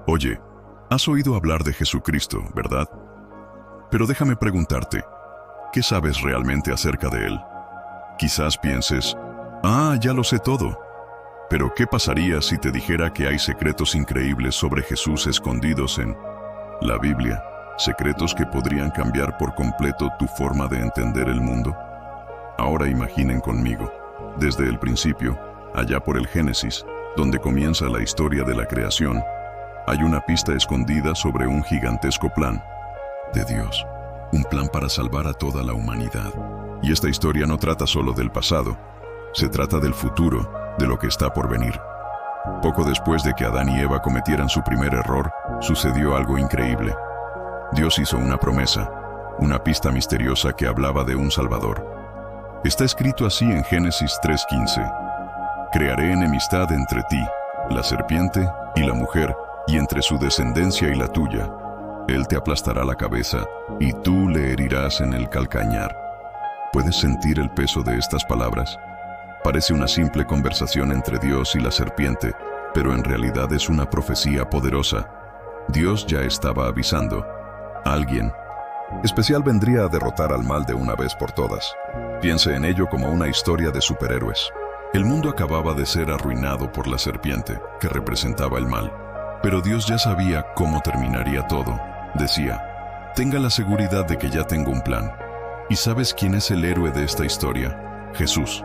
Oye, has oído hablar de Jesucristo, ¿verdad? Pero déjame preguntarte, ¿qué sabes realmente acerca de Él? Quizás pienses, ya lo sé todo. Pero ¿qué pasaría si te dijera que hay secretos increíbles sobre Jesús escondidos en la Biblia? Secretos que podrían cambiar por completo tu forma de entender el mundo. Ahora imaginen conmigo, desde el principio, allá por el Génesis, donde comienza la historia de la creación, hay una pista escondida sobre un gigantesco plan de Dios. Un plan para salvar a toda la humanidad. Y esta historia no trata solo del pasado, se trata del futuro, de lo que está por venir. Poco después de que Adán y Eva cometieran su primer error, sucedió algo increíble. Dios hizo una promesa, una pista misteriosa que hablaba de un Salvador. Está escrito así en Génesis 3:15. Crearé enemistad entre ti, la serpiente, y la mujer, y entre su descendencia y la tuya. Él te aplastará la cabeza, y tú le herirás en el calcañar. ¿Puedes sentir el peso de estas palabras? Parece una simple conversación entre Dios y la serpiente, pero en realidad es una profecía poderosa. Dios ya estaba avisando. Alguien especial vendría a derrotar al mal de una vez por todas. Piense en ello como una historia de superhéroes. El mundo acababa de ser arruinado por la serpiente, que representaba el mal. Pero Dios ya sabía cómo terminaría todo. Decía, tenga la seguridad de que ya tengo un plan. ¿Y sabes quién es el héroe de esta historia? Jesús.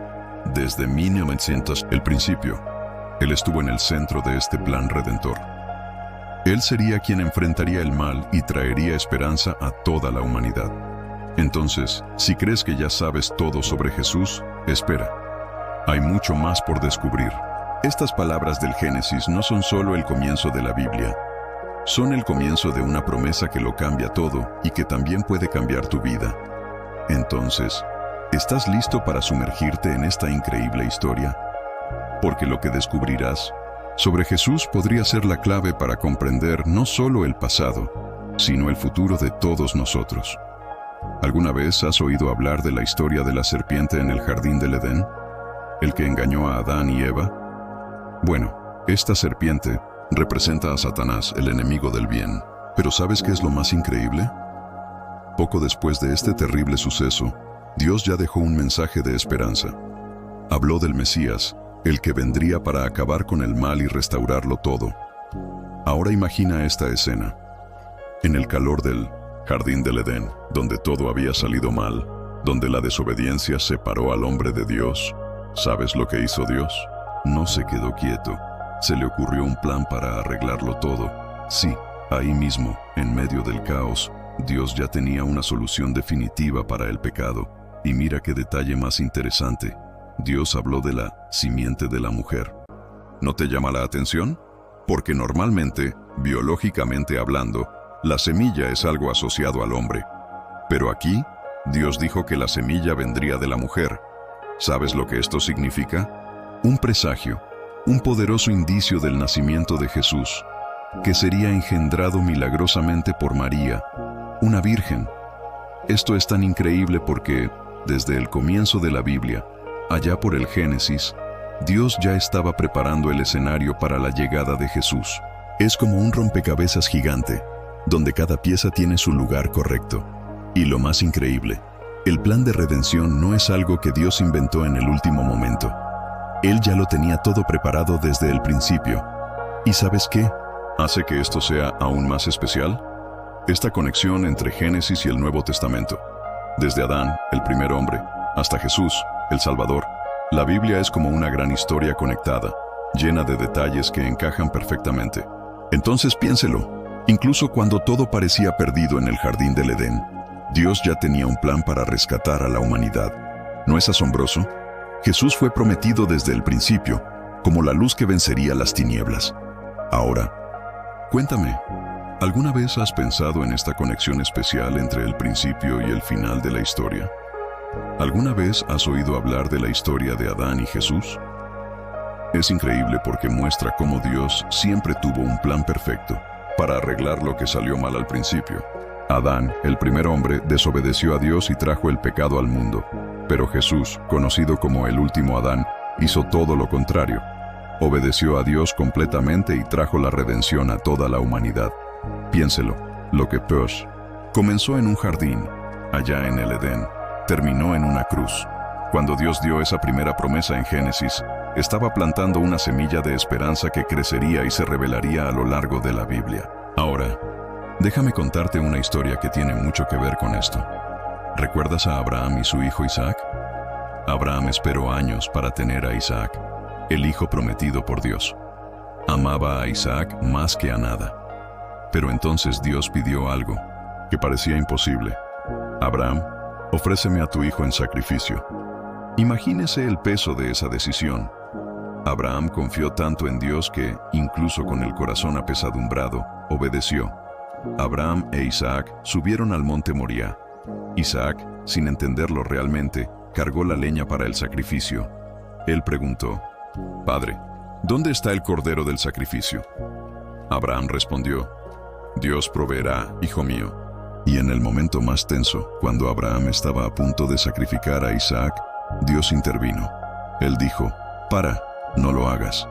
Desde 1900, el principio, Él estuvo en el centro de este plan redentor. Él sería quien enfrentaría el mal y traería esperanza a toda la humanidad. Entonces, si crees que ya sabes todo sobre Jesús, espera. Hay mucho más por descubrir. Estas palabras del Génesis no son solo el comienzo de la Biblia. Son el comienzo de una promesa que lo cambia todo y que también puede cambiar tu vida. Entonces, ¿estás listo para sumergirte en esta increíble historia? Porque lo que descubrirás sobre Jesús podría ser la clave para comprender no solo el pasado, sino el futuro de todos nosotros. ¿Alguna vez has oído hablar de la historia de la serpiente en el jardín del Edén? ¿El que engañó a Adán y Eva? Bueno, esta serpiente representa a Satanás, el enemigo del bien. ¿Pero sabes qué es lo más increíble? Poco después de este terrible suceso, Dios ya dejó un mensaje de esperanza. Habló del Mesías, el que vendría para acabar con el mal y restaurarlo todo. Ahora imagina esta escena. En el calor del jardín del Edén, donde todo había salido mal, donde la desobediencia separó al hombre de Dios, ¿sabes lo que hizo Dios? No se quedó quieto. Se le ocurrió un plan para arreglarlo todo. Sí, ahí mismo, en medio del caos, Dios ya tenía una solución definitiva para el pecado. Y mira qué detalle más interesante. Dios habló de la simiente de la mujer. ¿No te llama la atención? Porque normalmente, biológicamente hablando, la semilla es algo asociado al hombre. Pero aquí, Dios dijo que la semilla vendría de la mujer. ¿Sabes lo que esto significa? Un presagio, un poderoso indicio del nacimiento de Jesús, que sería engendrado milagrosamente por María, una virgen. Esto es tan increíble porque, desde el comienzo de la Biblia, allá por el Génesis, Dios ya estaba preparando el escenario para la llegada de Jesús. Es como un rompecabezas gigante, donde cada pieza tiene su lugar correcto. Y lo más increíble, el plan de redención no es algo que Dios inventó en el último momento. Él ya lo tenía todo preparado desde el principio. ¿Y sabes qué hace que esto sea aún más especial? Esta conexión entre Génesis y el Nuevo Testamento. Desde Adán, el primer hombre, hasta Jesús, el Salvador. La Biblia es como una gran historia conectada, llena de detalles que encajan perfectamente. Entonces piénselo, incluso cuando todo parecía perdido en el jardín del Edén, Dios ya tenía un plan para rescatar a la humanidad. ¿No es asombroso? Jesús fue prometido desde el principio, como la luz que vencería las tinieblas. Ahora, cuéntame, ¿alguna vez has pensado en esta conexión especial entre el principio y el final de la historia? ¿Alguna vez has oído hablar de la historia de Adán y Jesús? Es increíble porque muestra cómo Dios siempre tuvo un plan perfecto para arreglar lo que salió mal al principio. Adán, el primer hombre, desobedeció a Dios y trajo el pecado al mundo. Pero Jesús, conocido como el último Adán, hizo todo lo contrario. Obedeció a Dios completamente y trajo la redención a toda la humanidad. Piénselo, lo que Dios comenzó en un jardín, allá en el Edén, terminó en una cruz. Cuando Dios dio esa primera promesa en Génesis, estaba plantando una semilla de esperanza que crecería y se revelaría a lo largo de la Biblia. Ahora, déjame contarte una historia que tiene mucho que ver con esto. ¿Recuerdas a Abraham y su hijo Isaac? Abraham esperó años para tener a Isaac, el hijo prometido por Dios. Amaba a Isaac más que a nada. Pero entonces Dios pidió algo que parecía imposible. Abraham, ofréceme a tu hijo en sacrificio. Imagínese el peso de esa decisión. Abraham confió tanto en Dios que, incluso con el corazón apesadumbrado, obedeció. Abraham e Isaac subieron al monte Moría. Isaac, sin entenderlo realmente, cargó la leña para el sacrificio. Él preguntó: «Padre, ¿dónde está el cordero del sacrificio?» Abraham respondió: «Dios proveerá, hijo mío». Y en el momento más tenso, cuando Abraham estaba a punto de sacrificar a Isaac, Dios intervino. Él dijo: «Para, no lo hagas».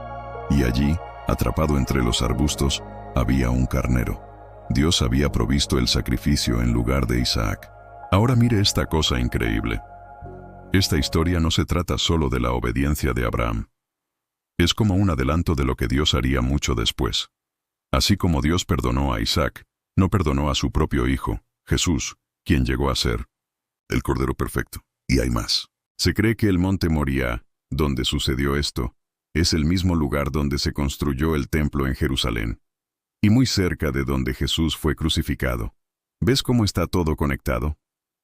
Y allí, atrapado entre los arbustos, había un carnero. Dios había provisto el sacrificio en lugar de Isaac. Ahora mire esta cosa increíble. Esta historia no se trata solo de la obediencia de Abraham. Es como un adelanto de lo que Dios haría mucho después. Así como Dios perdonó a Isaac, no perdonó a su propio hijo, Jesús, quien llegó a ser el Cordero Perfecto. Y hay más. Se cree que el monte Moría, donde sucedió esto, es el mismo lugar donde se construyó el templo en Jerusalén, y muy cerca de donde Jesús fue crucificado. ¿Ves cómo está todo conectado?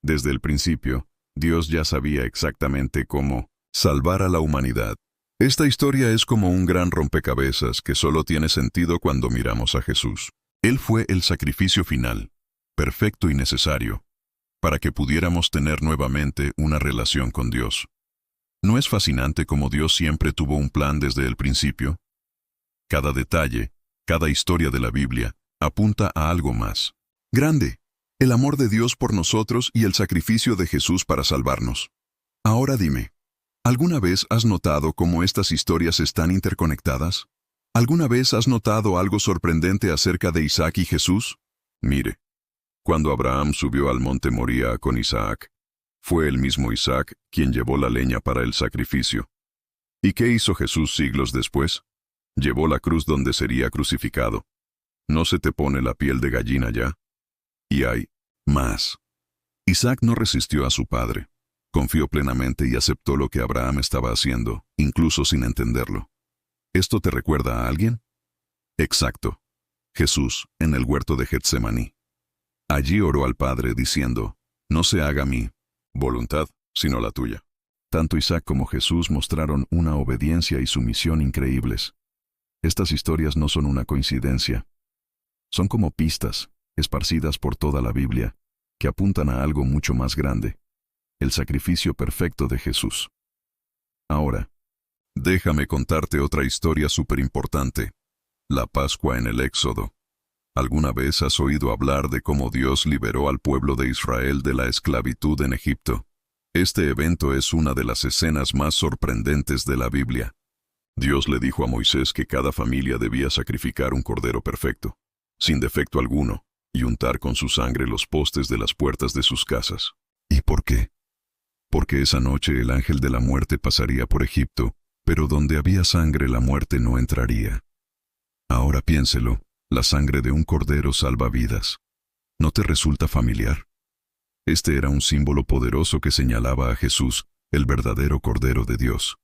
Desde el principio, Dios ya sabía exactamente cómo salvar a la humanidad. Esta historia es como un gran rompecabezas que solo tiene sentido cuando miramos a Jesús. Él fue el sacrificio final, perfecto y necesario, para que pudiéramos tener nuevamente una relación con Dios. ¿No es fascinante cómo Dios siempre tuvo un plan desde el principio? Cada detalle, cada historia de la Biblia, apunta a algo más grande: el amor de Dios por nosotros y el sacrificio de Jesús para salvarnos. Ahora dime, ¿alguna vez has notado cómo estas historias están interconectadas? ¿Alguna vez has notado algo sorprendente acerca de Isaac y Jesús? Mire, cuando Abraham subió al monte Moría con Isaac, fue el mismo Isaac quien llevó la leña para el sacrificio. ¿Y qué hizo Jesús siglos después? Llevó la cruz donde sería crucificado. ¿No se te pone la piel de gallina ya? Y hay más. Isaac no resistió a su padre. Confió plenamente y aceptó lo que Abraham estaba haciendo, incluso sin entenderlo. ¿Esto te recuerda a alguien? Exacto. Jesús, en el huerto de Getsemaní. Allí oró al Padre diciendo: «No se haga mi voluntad, sino la tuya». Tanto Isaac como Jesús mostraron una obediencia y sumisión increíbles. Estas historias no son una coincidencia. Son como pistas, esparcidas por toda la Biblia, que apuntan a algo mucho más grande: el sacrificio perfecto de Jesús. Ahora, déjame contarte otra historia súper importante: la Pascua en el Éxodo. ¿Alguna vez has oído hablar de cómo Dios liberó al pueblo de Israel de la esclavitud en Egipto? Este evento es una de las escenas más sorprendentes de la Biblia. Dios le dijo a Moisés que cada familia debía sacrificar un cordero perfecto, sin defecto alguno, y untar con su sangre los postes de las puertas de sus casas. ¿Y por qué? Porque esa noche el ángel de la muerte pasaría por Egipto, pero donde había sangre la muerte no entraría. Ahora piénselo, la sangre de un cordero salva vidas. ¿No te resulta familiar? Este era un símbolo poderoso que señalaba a Jesús, el verdadero Cordero de Dios.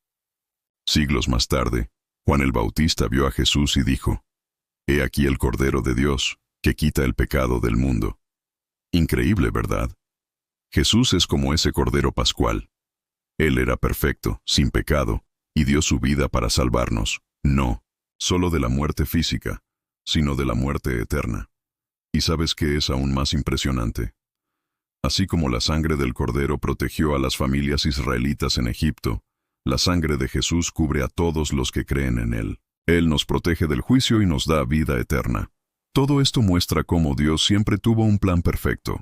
Siglos más tarde, Juan el Bautista vio a Jesús y dijo: «He aquí el Cordero de Dios, que quita el pecado del mundo». Increíble, ¿verdad? Jesús es como ese Cordero Pascual. Él era perfecto, sin pecado, y dio su vida para salvarnos, no solo de la muerte física, sino de la muerte eterna. ¿Y sabes qué es aún más impresionante? Así como la sangre del Cordero protegió a las familias israelitas en Egipto, la sangre de Jesús cubre a todos los que creen en Él. Él nos protege del juicio y nos da vida eterna. Todo esto muestra cómo Dios siempre tuvo un plan perfecto.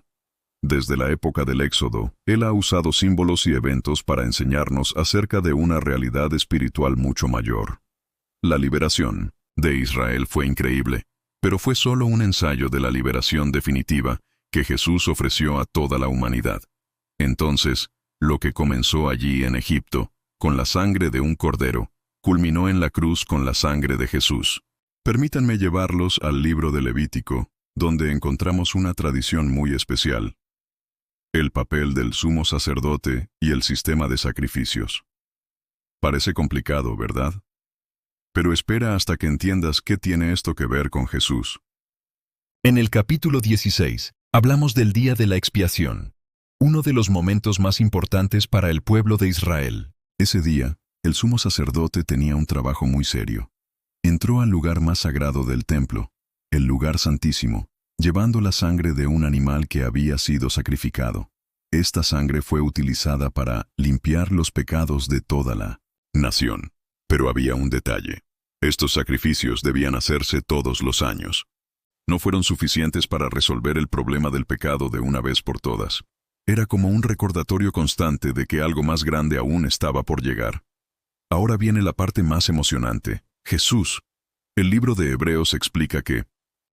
Desde la época del Éxodo, Él ha usado símbolos y eventos para enseñarnos acerca de una realidad espiritual mucho mayor. La liberación de Israel fue increíble, pero fue solo un ensayo de la liberación definitiva que Jesús ofreció a toda la humanidad. Entonces, lo que comenzó allí en Egipto, con la sangre de un cordero, culminó en la cruz con la sangre de Jesús. Permítanme llevarlos al libro de Levítico, donde encontramos una tradición muy especial: el papel del sumo sacerdote y el sistema de sacrificios. Parece complicado, ¿verdad? Pero espera hasta que entiendas qué tiene esto que ver con Jesús. En el capítulo 16, hablamos del día de la expiación, uno de los momentos más importantes para el pueblo de Israel. Ese día, el sumo sacerdote tenía un trabajo muy serio. Entró al lugar más sagrado del templo, el lugar santísimo, llevando la sangre de un animal que había sido sacrificado. Esta sangre fue utilizada para limpiar los pecados de toda la nación. Pero había un detalle: estos sacrificios debían hacerse todos los años. No fueron suficientes para resolver el problema del pecado de una vez por todas. Era como un recordatorio constante de que algo más grande aún estaba por llegar. Ahora viene la parte más emocionante: Jesús. El libro de Hebreos explica que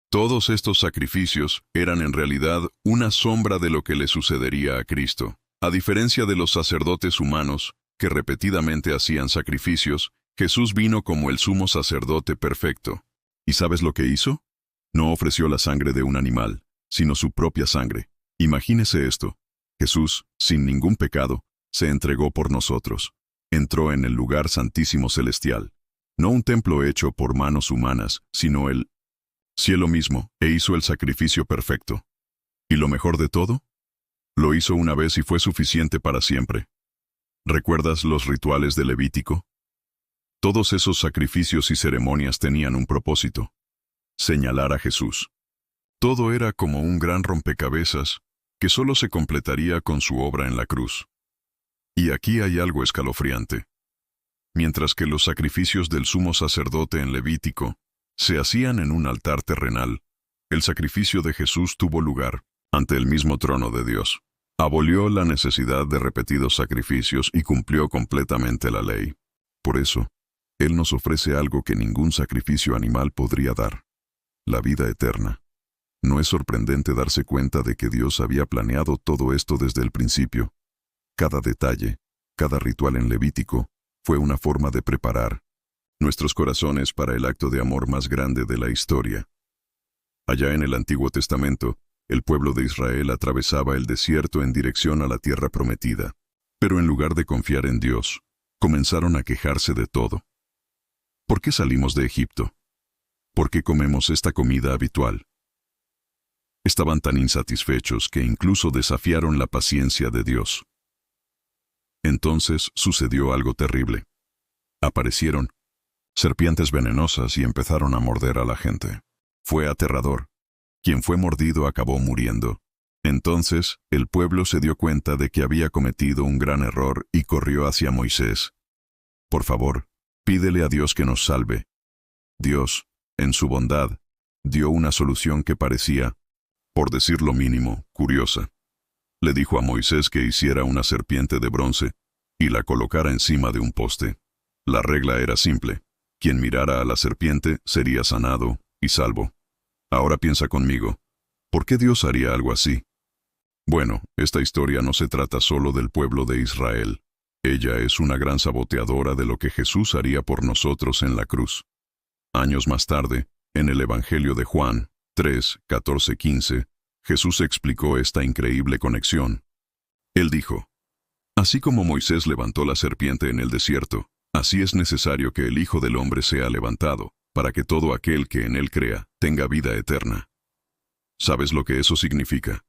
todos estos sacrificios eran en realidad una sombra de lo que le sucedería a Cristo. A diferencia de los sacerdotes humanos, que repetidamente hacían sacrificios, Jesús vino como el sumo sacerdote perfecto. ¿Y sabes lo que hizo? No ofreció la sangre de un animal, sino su propia sangre. Imagínese esto: Jesús, sin ningún pecado, se entregó por nosotros. Entró en el lugar santísimo celestial. No un templo hecho por manos humanas, sino el cielo mismo, e hizo el sacrificio perfecto. ¿Y lo mejor de todo? Lo hizo una vez y fue suficiente para siempre. ¿Recuerdas los rituales de Levítico? Todos esos sacrificios y ceremonias tenían un propósito: señalar a Jesús. Todo era como un gran rompecabezas que solo se completaría con su obra en la cruz. Y aquí hay algo escalofriante. Mientras que los sacrificios del sumo sacerdote en Levítico se hacían en un altar terrenal, el sacrificio de Jesús tuvo lugar ante el mismo trono de Dios. Abolió la necesidad de repetidos sacrificios y cumplió completamente la ley. Por eso, Él nos ofrece algo que ningún sacrificio animal podría dar: la vida eterna. ¿No es sorprendente darse cuenta de que Dios había planeado todo esto desde el principio? Cada detalle, cada ritual en Levítico, fue una forma de preparar nuestros corazones para el acto de amor más grande de la historia. Allá en el Antiguo Testamento, el pueblo de Israel atravesaba el desierto en dirección a la tierra prometida. Pero en lugar de confiar en Dios, comenzaron a quejarse de todo. ¿Por qué salimos de Egipto? ¿Por qué comemos esta comida habitual? Estaban tan insatisfechos que incluso desafiaron la paciencia de Dios. Entonces sucedió algo terrible. Aparecieron serpientes venenosas y empezaron a morder a la gente. Fue aterrador. Quien fue mordido acabó muriendo. Entonces, el pueblo se dio cuenta de que había cometido un gran error y corrió hacia Moisés. Por favor, pídele a Dios que nos salve. Dios, en su bondad, dio una solución que parecía, por decir lo mínimo, curiosa. Le dijo a Moisés que hiciera una serpiente de bronce y la colocara encima de un poste. La regla era simple: quien mirara a la serpiente sería sanado y salvo. Ahora piensa conmigo, ¿por qué Dios haría algo así? Bueno, esta historia no se trata solo del pueblo de Israel. Ella es una gran saboteadora de lo que Jesús haría por nosotros en la cruz. Años más tarde, en el Evangelio de Juan 3, 14, 15, Jesús explicó esta increíble conexión. Él dijo: así como Moisés levantó la serpiente en el desierto, así es necesario que el Hijo del Hombre sea levantado, para que todo aquel que en él crea tenga vida eterna. ¿Sabes lo que eso significa?